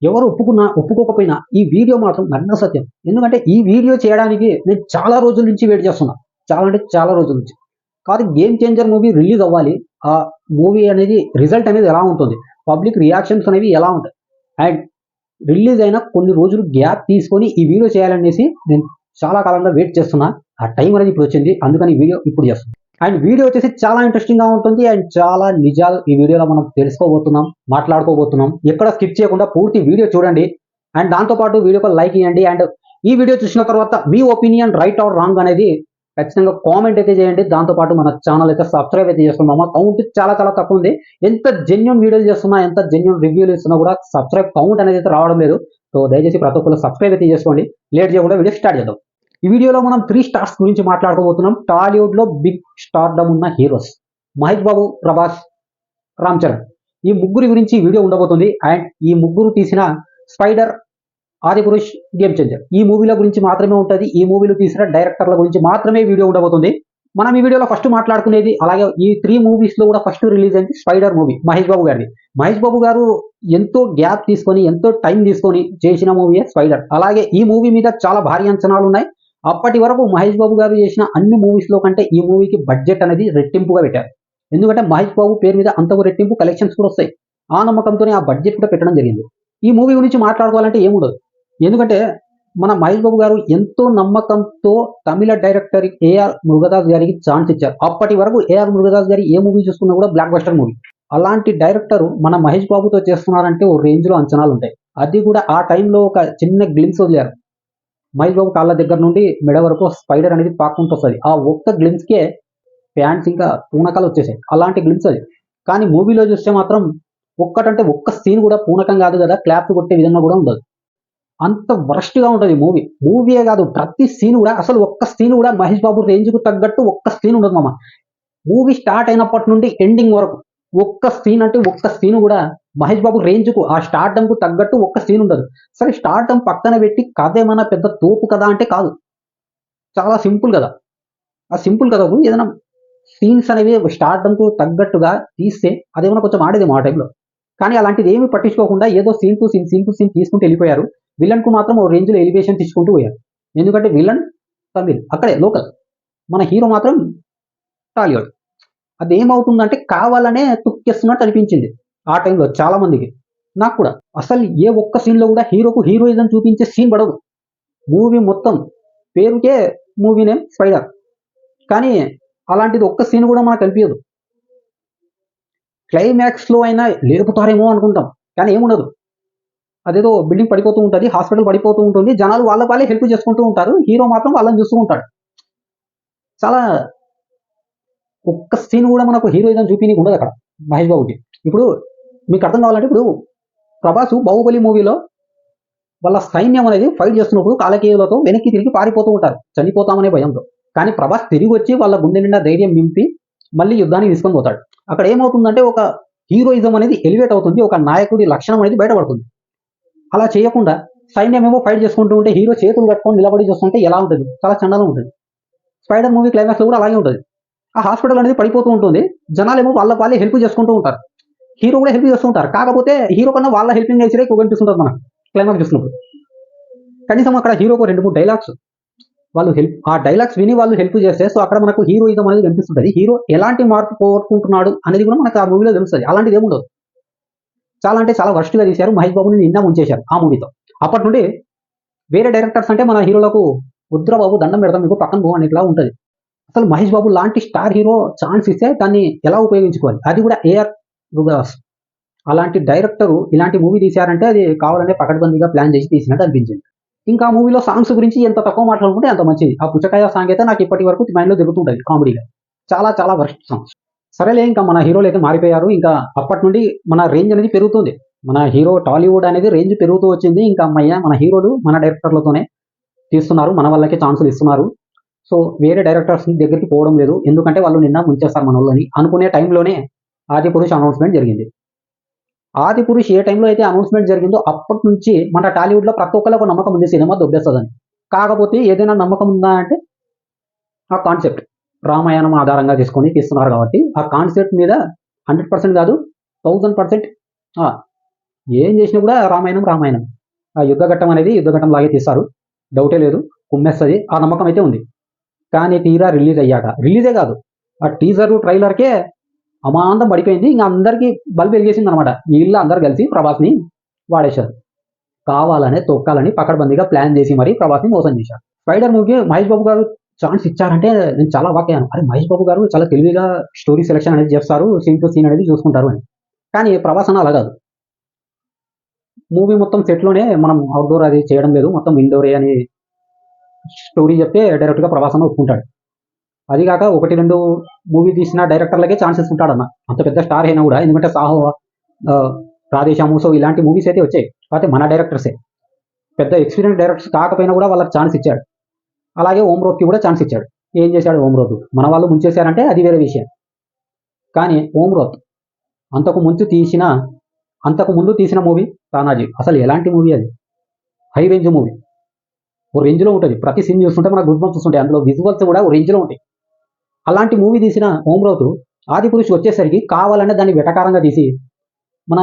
ఎవరు ఒప్పుకున్నా ఒప్పుకోకపోయినా ఈ వీడియో మాత్రం నగ్న సత్యం. ఎందుకంటే ఈ వీడియో చేయడానికి నేను చాలా రోజుల నుంచి వెయిట్ చేస్తున్నా. చాలా అంటే చాలా రోజుల నుంచి. కాదు, గేమ్ చేంజర్ మూవీ రిలీజ్ అవ్వాలి. ఆ మూవీ అనేది రిజల్ట్ అనేది ఎలా ఉంటుంది? పబ్లిక్ రియాక్షన్స్ అనేవి ఎలా ఉంటాయి? అండ్ రిలీజ్ అయిన కొన్ని రోజులు గ్యాప్ తీసుకొని ఈ వీడియో చేయాలనేసి నేను చాలా కాలంగా వెయిట్ చేస్తున్నా. ఆ టైం అనేది ఇప్పుడు వచ్చింది. అందుకని ఈ వీడియో ఇప్పుడు చేస్తున్నా. అండ్ వీడియో వచ్చేసి చాలా ఇంట్రెస్టింగ్ గా ఉంటుంది. అండ్ చాలా నిజాలు ఈ వీడియోలో మనం తెలుసుకోబోతున్నాం, మాట్లాడుకోబోతున్నాం. ఎక్కడ స్కిప్ చేయకుండా పూర్తి వీడియో చూడండి. అండ్ దాంతోపాటు వీడియోకి లైక్ ఇవ్వండి. అండ్ ఈ వీడియో చూసిన తర్వాత మీ ఒపీనియన్ రైట్ ఆర్ రాంగ్ అనేది ఖచ్చితంగా కామెంట్ అయితే చేయండి. దాంతోపాటు మన ఛానల్ అయితే సబ్స్క్రైబ్ అయితే చేసుకున్నాము. కౌంట్ చాలా చాలా తక్కువ ఉంది. ఎంత జెన్యూన్ వీడియోలు చేస్తున్నా, ఎంత జెన్యూన్ రివ్యూలు ఇస్తున్నా కూడా సబ్స్క్రైబ్ కౌంట్ అనేది అయితే రావడం లేదు. సో దయచేసి ప్రతి ఒక్కరు సబ్స్క్రైబ్ అయితే చేసుకోండి. లేట్ చేయకుండా వీడియో స్టార్ట్ చేద్దాం. ఈ వీడియోలో మనం 3 స్టార్స్ గురించి మాట్లాడుకోబోతున్నాం. టాలీవుడ్ లో బిగ్ స్టార్డమ్ ఉన్న హీరోస్ మహేష్ బాబు, ప్రభాస్, రామ్ చరణ్. ఈ ముగ్గురి గురించి వీడియో ఉండబోతుంది. అండ్ ఈ ముగ్గురు తీసిన స్పైడర్, ఆదిపురుష్, గేమ్ చేంజర్ ఈ మూవీల గురించి మాత్రమే ఉంటుంది. ఈ మూవీలు తీసిన డైరెక్టర్ల గురించి మాత్రమే వీడియో ఉండబోతుంది. మనం ఈ వీడియోలో ఫస్ట్ మాట్లాడుకునేది, అలాగే ఈ 3 మూవీస్ లో కూడా ఫస్ట్ రిలీజ్ అయింది స్పైడర్ మూవీ, మహేష్ బాబు గారిది. మహేష్ బాబు గారు ఎంతో గ్యాప్ తీసుకొని, ఎంతో టైం తీసుకొని చేసిన మూవీయే స్పైడర్. అలాగే ఈ మూవీ మీద చాలా భారీ అంచనాలు ఉన్నాయి. అప్పటి వరకు మహేష్ బాబు గారు చేసిన అన్ని మూవీస్ లో కంటే ఈ మూవీకి బడ్జెట్ అనేది రెట్టింపుగా పెట్టారు. ఎందుకంటే మహేష్ బాబు పేరు మీద అంతకు రెట్టింపు కలెక్షన్స్ కూడా వస్తాయి. ఆ నమ్మకంతోనే ఆ బడ్జెట్ కూడా పెట్టడం జరిగింది. ఈ మూవీ గురించి మాట్లాడుకోవాలంటే ఏముండదు. ఎందుకంటే మన మహేష్ బాబు గారు ఎంతో నమ్మకంతో తమిళ డైరెక్టర్ ఏఆర్ మురుగదాస్ గారికి ఛాన్స్ ఇచ్చారు. అప్పటి వరకు ఏఆర్ మురుగదాస్ గారి ఏ మూవీ చూసుకున్నా కూడా బ్లాక్ బస్టర్ మూవీ. అలాంటి డైరెక్టర్ మన మహేష్ బాబుతో చేస్తున్నారంటే ఓ రేంజ్ లో అంచనాలు ఉంటాయి. అది కూడా ఆ టైంలో ఒక చిన్న గ్లిమ్స్ వదిలారు. మహేష్ బాబు కాళ్ళ దగ్గర నుండి మెడ వరకు స్పైడర్ అనేది పాక్కుంటూ వస్తుంది. ఆ ఒక్క గ్లిమ్స్కే ఫ్యాన్స్ ఇంకా పూనకాలు వచ్చేసాయి. అలాంటి గ్లిమ్స్ అది. కానీ మూవీలో చూస్తే మాత్రం ఒక్కటంటే ఒక్క సీన్ కూడా పూనకం కాదు కదా, క్లాప్ కొట్టే విధంగా కూడా ఉండదు. అంత వరస్ట్ గా ఉంటుంది మూవీ. మూవీయే కాదు, ప్రతి సీన్ కూడా, అసలు ఒక్క సీన్ కూడా మహేష్ బాబు రేంజ్ కు తగ్గట్టు ఒక్క సీన్ ఉండదు మామ. మూవీ స్టార్ట్ అయినప్పటి నుండి ఎండింగ్ వరకు ఒక్క సీన్ అంటే ఒక్క సీన్ కూడా మహేష్ బాబు రేంజ్ కు, ఆ స్టార్డమ్ కు తగ్గట్టు ఒక్క సీన్ ఉండదు. సరే, స్టార్డమ్ పక్కన పెట్టి కథ ఏమైనా పెద్ద తోపు కదా అంటే కాదు, చాలా సింపుల్ కదా. ఆ సింపుల్ కథకు ఏదైనా సీన్స్ అనేవి స్టార్డమ్ కు తగ్గట్టుగా తీస్తే అదేమైనా కొంచెం ఆడేదేమో ఆ టైంలో. కానీ అలాంటిది ఏమి పట్టించుకోకుండా ఏదో సీన్ టు సీన్ తీసుకుంటూ వెళ్ళిపోయారు. విలన్ కు మాత్రం ఓ రేంజ్ లో ఎలివేషన్ తీసుకుంటూ పోయారు. ఎందుకంటే విలన్ తమిళ్, అక్కడే లోకల్. మన హీరో మాత్రం టాలీవుడ్. అది ఏమవుతుందంటే కావాలనే తుక్కేస్తున్నట్టు అనిపించింది ఆ టైంలో చాలా మందికి, నాకు కూడా. అసలు ఏ ఒక్క సీన్ లో కూడా హీరోకు హీరోయిజం చూపించే సీన్ పడదు. మూవీ మొత్తం పేరుకే మూవీ నేమ్ స్పైడర్, కానీ అలాంటిది ఒక్క సీన్ కూడా మనకు కనిపించదు. క్లైమాక్స్ లో అయినా లేపుతారేమో అనుకుంటాం, కానీ ఏముండదు. అదేదో బిల్డింగ్ పడిపోతూ ఉంటుంది, హాస్పిటల్ పడిపోతూ ఉంటుంది, జనాలు వాళ్ళే హెల్ప్ చేసుకుంటూ ఉంటారు, హీరో మాత్రం వాళ్ళని చూస్తూ ఉంటాడు. చాలా ఒక్క సీన్ కూడా మనకు హీరోయిజం చూపించడానికి ఉండదు అక్కడ మహేష్ బాబుకి. ఇప్పుడు మీకు అర్థం కావాలంటే, ఇప్పుడు ప్రభాస్ బాహుబలి మూవీలో వాళ్ళ సైన్యం అనేది ఫైట్ చేస్తున్నప్పుడు కాలకేయులతో వెనక్కి తిరిగి పారిపోతూ ఉంటారు చనిపోతామనే భయంతో. కానీ ప్రభాస్ తిరిగి వచ్చి వాళ్ళ గుండె నిండా ధైర్యం నింపి మళ్ళీ యుద్ధానికి తీసుకొని పోతాడు. అక్కడ ఏమవుతుందంటే ఒక హీరోయిజం అనేది ఎలివేట్ అవుతుంది, ఒక నాయకుడి లక్షణం అనేది బయటపడుతుంది. అలా చేయకుండా సైన్యం ఏమో ఫైట్ చేసుకుంటూ ఉంటే హీరో చేతులు కట్టుకొని నిలబడి చూస్తుంటే ఎలా ఉంటుంది? చాలా చండాలంగా ఉంటుంది. స్పైడర్ మూవీ క్లైమాక్స్ లో కూడా అలాగే ఉంటుంది. ఆ హాస్పిటల్ అనేది పడిపోతూ ఉంటుంది, జనాలేమో వాళ్ళే హెల్ప్ చేసుకుంటూ ఉంటారు, హీరో కూడా హెల్ప్ చేస్తూ ఉంటారు. కాకపోతే హీరో కన్నా వాళ్ళ హెల్పింగ్ నేచరే ఎక్కువ కనిపిస్తుంటుంది మనకు క్లైమాక్స్ చూసినప్పుడు. కనీసం అక్కడ హీరోకు 2-3 డైలాగ్స్, వాళ్ళు హెల్ప్, ఆ డైలాగ్స్ విని వాళ్ళు హెల్ప్ చేస్తే, సో అక్కడ మనకు హీరోయిజం అనేది కనిపిస్తుంది. హీరో ఎలాంటి మార్పు కోరుకుంటున్నాడు అనేది కూడా మనకు ఆ మూవీలో తెలుస్తుంది. అలాంటిది ఏముండదు. చాలా అంటే చాలా వర్స్ట్ గా తీశారు. మహేష్ బాబుని నిన్న ముంచేశారు ఆ మూవీతో. అప్పటి నుండి వేరే డైరెక్టర్స్ అంటే మన హీరోలకు వద్దురా బాబు, దండం పెడతాం మీకు, పక్కన పో అని ఇట్లా ఉంటుంది. అసలు మహేష్ బాబు లాంటి స్టార్ హీరో ఛాన్స్ ఇస్తే దాన్ని ఎలా ఉపయోగించుకోవాలి? అది కూడా ఏఆర్ మురుగదాస్ అలాంటి డైరెక్టర్ ఇలాంటి మూవీ తీశారంటే అది కావాలనే పకడ్బందీగా ప్లాన్ చేసి తీసినట్టు అనిపించింది. ఇంకా మూవీలో సాంగ్స్ గురించి ఎంత తక్కువ మాట్లాడుకుంటే అంత మంచిది. ఆ పుచ్చకాయ సాంగ్ అయితే నాకు ఇప్పటి వరకు మైండ్లో తిరుగుతుంటుంది కామెడీగా. చాలా చాలా వర్స్ట్ సాంగ్స్. సరేలే, ఇంకా మన హీరోలు అయితే మారిపోయారు. ఇంకా అప్పటి నుండి మన రేంజ్ అనేది పెరుగుతుంది. మన హీరో టాలీవుడ్ అనేది రేంజ్ పెరుగుతూ వచ్చింది. ఇంకా అమ్మయ్య, మన హీరోలు మన డైరెక్టర్లతోనే తీస్తున్నారు, మన వాళ్ళకి ఛాన్సులు ఇస్తున్నారు. సో వేరే డైరెక్టర్స్ దగ్గరికి పోవడం లేదు. ఎందుకంటే వాళ్ళు నిన్న ముంచేస్తారు మన వాళ్ళని అనుకునే టైంలోనే ఆదిపురుష్ అనౌన్స్మెంట్ జరిగింది. ఆదిపురుష్ ఏ టైంలో అయితే అనౌన్స్మెంట్ జరిగిందో అప్పటి నుంచి మన టాలీవుడ్ లో ప్రతి ఒక్కరికి నమ్మకం ఉంది సినిమా దొబ్బేస్తుందని. కాకపోతే ఏదైనా నమ్మకం ఉందా అంటే ఆ కాన్సెప్ట్ రామాయణం ఆధారంగా తీసుకొని తీస్తున్నారు కాబట్టి ఆ కాన్సెప్ట్ మీద 100% కాదు 1000% ఏం చేసినా కూడా రామాయణం రామాయణం. ఆ యుద్ధఘట్టం అనేది యుద్ధఘట్టం లాగే తీస్తారు, డౌటే లేదు, కుమ్మేస్తుంది, ఆ నమ్మకం అయితే ఉంది. కానీ తీరా రిలీజ్ అయ్యాక, రిలీజే కాదు, ఆ టీజర్ ట్రైలర్కే అమాంతం పడిపోయింది. ఇంకా అందరికీ బల్బు వెలిగేసింది అనమాట. వీళ్ళు అందరు కలిసి ప్రభాస్ని వాడేశారు. కావాలనే తొక్కాలని పకడ్బందీగా ప్లాన్ చేసి మరీ ప్రభాస్ని మోసం చేశారు. స్పైడర్ మూవీకి మహేష్ బాబు గారు ఛాన్స్ ఇచ్చారంటే నేను చాలా వాక్యాను, అరే మహేష్ బాబు గారు చాలా తెలివిగా స్టోరీ సెలెక్షన్ అనేది చేస్తారు, సీన్ టు సీన్ అనేది చూసుకుంటారు అని. కానీ ప్రభాస్ అన్న అలా కాదు. మూవీ మొత్తం సెట్లోనే మనం అవుట్డోర్ అది చేయడం లేదు, మొత్తం ఇండోరే అని స్టోరీ చెప్తే డైరెక్ట్గా ప్రభాస్ అన్న ఒప్పుకుంటాడు. అది కాక 1-2 మూవీ తీసిన డైరెక్టర్లకే ఛాన్సెస్ ఉంటాడన్న, అంత పెద్ద స్టార్ అయినా కూడా. ఎందుకంటే సాహో, రాధేశ్యాము, సో ఇలాంటి మూవీస్ అయితే వచ్చాయి. కాకపోతే మన డైరెక్టర్సే పెద్ద ఎక్స్పీరియన్స్ డైరెక్టర్స్ కాకపోయినా కూడా వాళ్ళకి ఛాన్స్ ఇచ్చాడు. అలాగే ఓమ్రోత్కి కూడా ఛాన్స్ ఇచ్చాడు. ఏం చేశాడు ఓమ్రోత్? మన వాళ్ళు ముంచేశారంటే అది వేరే విషయం. కానీ ఓమ్రోత్ అంతకు ముందు తీసిన మూవీ తానాజీ అసలు ఎలాంటి మూవీ అది? హై రేంజ్ మూవీ, ఓ రేంజ్లో ఉంటుంది. ప్రతి సీన్ చూస్తుంటే మనకు గుడ్ బంప్స్ ఉంటాయి, అందులో విజువల్స్ కూడా ఓ రేంజ్లో ఉంటాయి. అలాంటి మూవీ తీసిన ఓమ్రోత్ ఆదిపురుష్ వచ్చేసరికి కావాలనే దాన్ని వెటకారంగా తీసి మన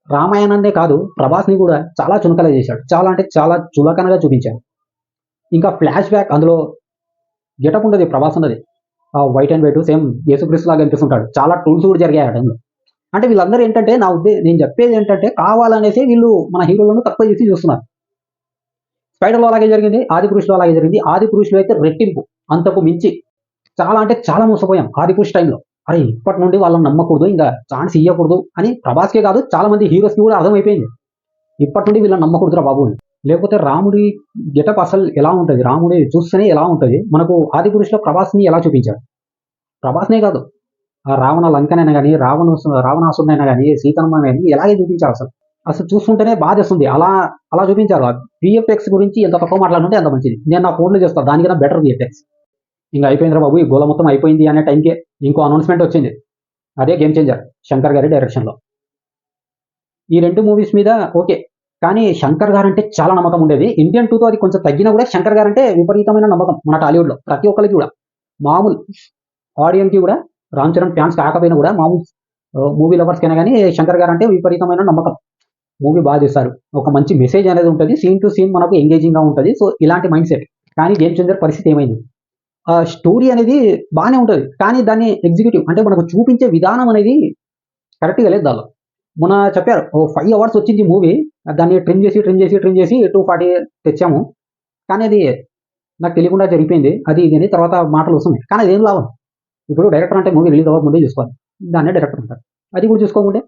రామాయణాన్నే కాదు ప్రభాస్ని కూడా చాలా చునకలా చేశాడు. చాలా అంటే చాలా చులకనగా చూపించాడు. ఇంకా ఫ్లాష్ బ్యాక్ అందులో గెటప్ ఉండదు, ప్రభాస్ ఉన్నది ఆ వైట్ అండ్ వైట్ సేమ్ యేసుక్రీస్తు లాగా అనిపిస్తుంటాడు. చాలా టూల్స్ కూడా జరిగాయి ఆ టైంలో. అంటే వీళ్ళందరూ ఏంటంటే నేను చెప్పేది ఏంటంటే కావాలనేసి వీళ్ళు మన హీరోలను తక్కువ చేసి చూస్తున్నారు. స్పైడర్లో అలాగే జరిగింది, ఆదిపురుషులో అలాగే జరిగింది. ఆదిపురుషులో అయితే రెట్టింపు, అంతకు మించి చాలా అంటే చాలా మోసపోయాం ఆదిపురుష్ టైంలో. అరే ఇప్పటి నుండి వాళ్ళని నమ్మకూడదు, ఇంకా ఛాన్స్ ఇవ్వకూడదు అని ప్రభాస్కే కాదు చాలా మంది హీరోస్కి కూడా అర్థమైపోయింది. ఇప్పటి నుండి వీళ్ళని నమ్మకూడదురా బాబు అని. లేకపోతే రాముడి గెటప్ అసలు ఎలా ఉంటుంది, రాముడి చూస్తేనే ఎలా ఉంటుంది. మనకు ఆదిపురుషులో ప్రభాస్ని ఎలా చూపించాడు? ప్రభాస్నే కాదు, ఆ రావణ లంకనైనా కానీ రావణాసుడైనా కానీ సీతమ్మని కానీ ఎలాగే చూపించారు. అసలు చూస్తుంటేనే బాధేస్తుంది. అలా చూపించారు. విఎఫ్ఎక్స్ గురించి ఎంత తక్కువ మాట్లాడుతుంటే అంత మంచిది. నేను నా ఫోన్లో చేస్తాను, దానికన్నా బెటర్ విఎఫ్ఎక్స్. ఇంకా అయిపోయిందిరా బాబు, ఈ గోల మొత్తం అయిపోయింది అనే టైంకే ఇంకో అనౌన్స్మెంట్ వచ్చింది. అదే గేమ్ చేంజర్, శంకర్ గారి డైరెక్షన్లో. ఈ 2 మూవీస్ మీద ఓకే, కానీ శంకర్ గారు అంటే చాలా నమ్మకం ఉండేది. ఇండియన్ 2తో అది కొంచెం తగ్గినా కూడా శంకర్ గారు అంటే విపరీతమైన నమ్మకం మన టాలీవుడ్లో ప్రతి ఒక్కరికి కూడా. మామూలు ఆడియన్కి కూడా, రామ్ చరణ్ ఫ్యాన్స్ కాకపోయినా కూడా మామూలు మూవీ లవర్స్కైనా కానీ శంకర్ గారు అంటే విపరీతమైన నమ్మకం. మూవీ బాగా చేస్తారు, ఒక మంచి మెసేజ్ అనేది ఉంటుంది, సీన్ టు సీన్ మనకు ఎంగేజింగ్గా ఉంటుంది. సో ఇలాంటి మైండ్ సెట్. కానీ గేమ్ చేంజర్ పరిస్థితి ఏమైంది? ఆ స్టోరీ అనేది బాగానే ఉంటుంది, కానీ దాన్ని ఎగ్జిక్యూటివ్ అంటే మనకు చూపించే విధానం అనేది కరెక్ట్గా లేదు దానిలో. మొన్న చెప్పారు 5 అవర్స్ వచ్చింది మూవీ, దాన్ని ట్రిమ్ చేసి 240 తెచ్చాము, కానీ అది నాకు తెలియకుండా జరిగిపోయింది, అది ఇది అని తర్వాత మాటలు వస్తున్నాయి. కానీ అదేం లాభం? ఇప్పుడు డైరెక్టర్ అంటే మూవీ రిలీజ్ అవ్వక ముందే చూసుకోవాలి, దాన్నే డైరెక్టర్ అంటారు. అది కూడా చూసుకోకుంటే,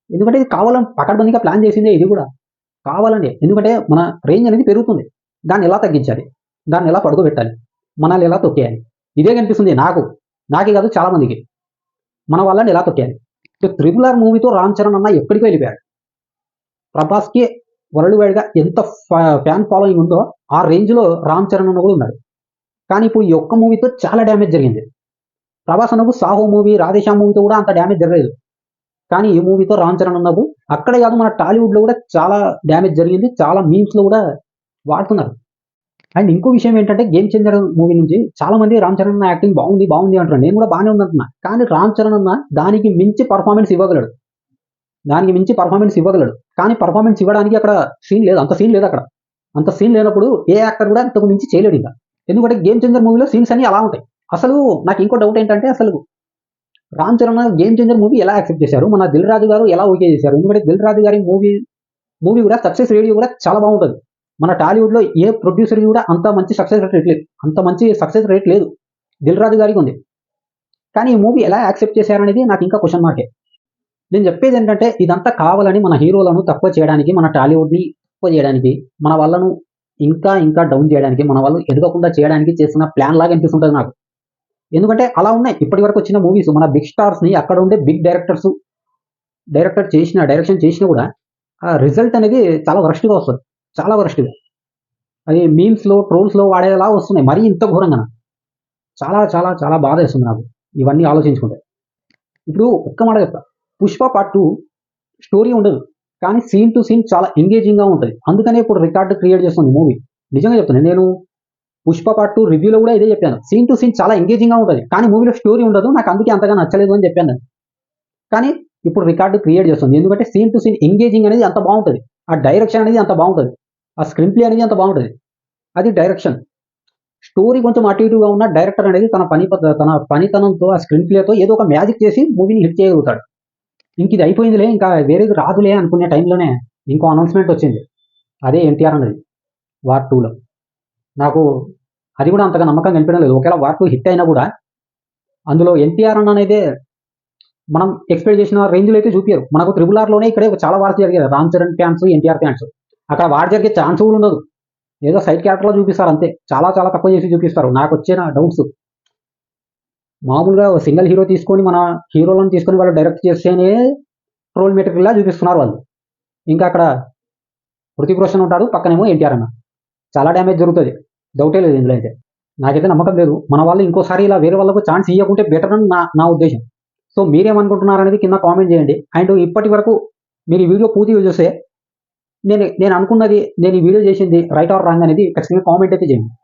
ఎందుకంటే ఇది కావాలని పకడ్బందీగా ప్లాన్ చేసిందే, ఇది కూడా కావాలండి. ఎందుకంటే మన రేంజ్ అనేది పెరుగుతుంది, దాన్ని ఎలా తగ్గించాలి, దాన్ని ఎలా పడుకోబెట్టాలి, మనల్ని ఎలా తొక్కేయాలి, ఇదే కనిపిస్తుంది నాకే కాదు చాలా మందికి. మన వాళ్ళని ఎలా తొక్కేయాలి. ట్రిపుల్ ఆర్ మూవీతో రామ్ చరణ్ అన్న ఎక్కడికి వెళ్ళిపోయాడు. ప్రభాస్కి వరల్డ్ వైడ్గా ఎంత ఫ్యాన్ ఫాలోయింగ్ ఉందో ఆ రేంజ్లో రామ్ చరణ్ అన్న కూడా ఉన్నాడు. కానీ ఇప్పుడు ఈ ఒక్క మూవీతో చాలా డ్యామేజ్ జరిగింది. ప్రభాస్ అన్నకు సాహో మూవీ, రాధేశ్యామ్ మూవీతో కూడా అంత డ్యామేజ్ జరగలేదు. కానీ ఈ మూవీతో రామ్ చరణ్ అన్నకు అక్కడే కాదు మన టాలీవుడ్లో కూడా చాలా డ్యామేజ్ జరిగింది. చాలా మీమ్స్లో కూడా వాడుతున్నారు. అండ్ ఇంకో విషయం ఏంటంటే గేమ్ చేంజర్ మూవీ నుంచి చాలా మంది రామ్ చరణ్ అన్న యాక్టింగ్ బాగుంది అంటున్నారు. నేను కూడా బాగానే ఉందంటున్నా. కానీ రామ్ చరణ్ అన్న దానికి మించి పర్ఫార్మెన్స్ ఇవ్వగలడు. కానీ పర్ఫార్మెన్స్ ఇవ్వడానికి అక్కడ సీన్ లేదు, అంత సీన్ లేదు అక్కడ. అంత సీన్ లేనప్పుడు ఏ యాక్టర్ కూడా అంతకు మించి చేయలేడు ఇంకా. ఎందుకంటే గేమ్ చేంజర్ మూవీలో సీన్స్ అన్ని అలా ఉంటాయి. అసలు నాకు ఇంకో డౌట్ ఏంటంటే, అసలు Ram Charan game changer movie ఎలా యాక్సెప్ట్ చేశారు, మన దిల్ రాజు గారు ఎలా ఓకే చేశారు? ఎందుకంటే దిల్ రాజు గారి మూవీ కూడా సక్సెస్ రేడియో కూడా చాలా బాగుంటుంది. మన టాలీవుడ్లో ఏ ప్రొడ్యూసర్ కూడా అంత మంచి సక్సెస్ రేట్ లేదు, దిల్ రాజు గారికి ఉంది. కానీ ఈ మూవీ ఎలా యాక్సెప్ట్ చేశారనేది నాకు ఇంకా క్వశ్చన్ మార్కే. నేను చెప్పేది ఏంటంటే, ఇదంతా కావాలని మన హీరోలను తక్కువ చేయడానికి, మన టాలీవుడ్ని తక్కువ చేయడానికి, మన వాళ్ళను ఇంకా డౌన్ చేయడానికి, మన వాళ్ళు ఎదగకుండా చేయడానికి చేస్తున్న ప్లాన్ లాగా అనిపిస్తుంటుంది నాకు. ఎందుకంటే అలా ఉన్నాయి ఇప్పటి వరకు వచ్చిన మూవీస్. మన బిగ్ స్టార్స్ని అక్కడ ఉండే బిగ్ డైరెక్షన్ చేసినా కూడా ఆ రిజల్ట్ అనేది చాలా వరస్ట్గా వస్తుంది, చాలా వరస్ట్గా. అది మీమ్స్లో ట్రోల్స్లో వాడేలా వస్తున్నాయి, మరీ ఇంత ఘోరంగా. చాలా చాలా చాలా బాధ వేస్తుంది నాకు ఇవన్నీ ఆలోచించుకుంటే. ఇప్పుడు ఒక్క మాట చెప్తా, పుష్ప పార్ట్ 2 స్టోరీ ఉండదు, కానీ సీన్ టు సీన్ చాలా ఎంగేజింగ్గా ఉంటుంది. అందుకనే ఇప్పుడు రికార్డు క్రియేట్ చేస్తుంది మూవీ. నిజంగా చెప్తున్నాను, నేను పుష్ప పార్ట్ 2 రివ్యూలో కూడా ఇదే చెప్పాను. సీన్ టు సీన్ చాలా ఎంగేజింగ్గా ఉంటుంది, కానీ మూవీలో స్టోరీ ఉండదు. నాకు అందుకే అంతగా నచ్చలేదు అని చెప్పాను. కానీ ఇప్పుడు రికార్డు క్రియేట్ చేస్తుంది. ఎందుకంటే సీన్ టు సీన్ ఎంగేజింగ్ అనేది అంత బాగుంటుంది, ఆ డైరెక్షన్ అనేది అంత బాగుంటుంది, ఆ స్క్రీన్ ప్లే అనేది అంత బాగుంటుంది. అది డైరెక్షన్. స్టోరీ కొంచెం అటు ఇటుగా ఉన్న డైరెక్టర్ అనేది తన పనితనంతో ఆ స్క్రీన్ ప్లేతో ఏదో ఒక మ్యాజిక్ చేసి మూవీని హిట్ చేయగలుగుతాడు. ఇంక ఇది అయిపోయిందిలే, ఇంకా వేరేది రాదులే అనుకునే టైంలోనే ఇంకో అనౌన్స్మెంట్ వచ్చింది. అదే ఎన్టీఆర్ అన్నది వార్ 2లో. నాకు అది కూడా అంతగా నమ్మకం కనిపించడం లేదు. ఒకవేళ వార్ 2 హిట్ అయినా కూడా అందులో ఎన్టీఆర్ అన్న అనేది మనం ఎక్స్పెక్ట్ చేసిన రేంజ్లో అయితే చూపించారు. మనకు త్రిబుల్ ఆర్లోనే ఇక్కడే చాలా వార్స్ జరిగాయి, రామ్ చరణ్ ఫ్యాన్స్, ఎన్టీఆర్ ఫ్యాన్స్. అక్కడ వార్ జరిగే ఛాన్స్ కూడా ఉండదు, ఏదో సైడ్ క్యారెక్టర్లో చూపిస్తారు అంతే, చాలా చాలా తక్కువ చేసి చూపిస్తారు. నాకు వచ్చిన డౌట్స్, మామూలుగా సింగిల్ హీరో తీసుకొని మన హీరోలను తీసుకొని వాళ్ళు డైరెక్ట్ చేస్తేనే ట్రోల్ మెటీరియల్లా చూపిస్తున్నారు వాళ్ళు. ఇంకా అక్కడ హృతిక్ రోషన్ ఉంటాడు, పక్కనేమో ఎన్టీఆర్ అన్న. చాలా డ్యామేజ్ జరుగుతుంది, డౌటే లేదు ఇందులో అయితే. నాకైతే నమ్మకం లేదు. మన వాళ్ళు ఇంకోసారి ఇలా వేరే వాళ్ళకు ఛాన్స్ ఇవ్వకుంటే బెటర్ అని నా ఉద్దేశం. సో మీరేమనుకుంటున్నారు అనేది కింద కామెంట్ చేయండి. అండ్ ఇప్పటి వరకు మీరు ఈ వీడియో పూర్తిగా చూస్తే నేను అనుకున్నది, నేను ఈ వీడియో చేసింది రైట్ ఆర్ రాంగ్ అనేది ఖచ్చితంగా కామెంట్ అయితే చేయండి.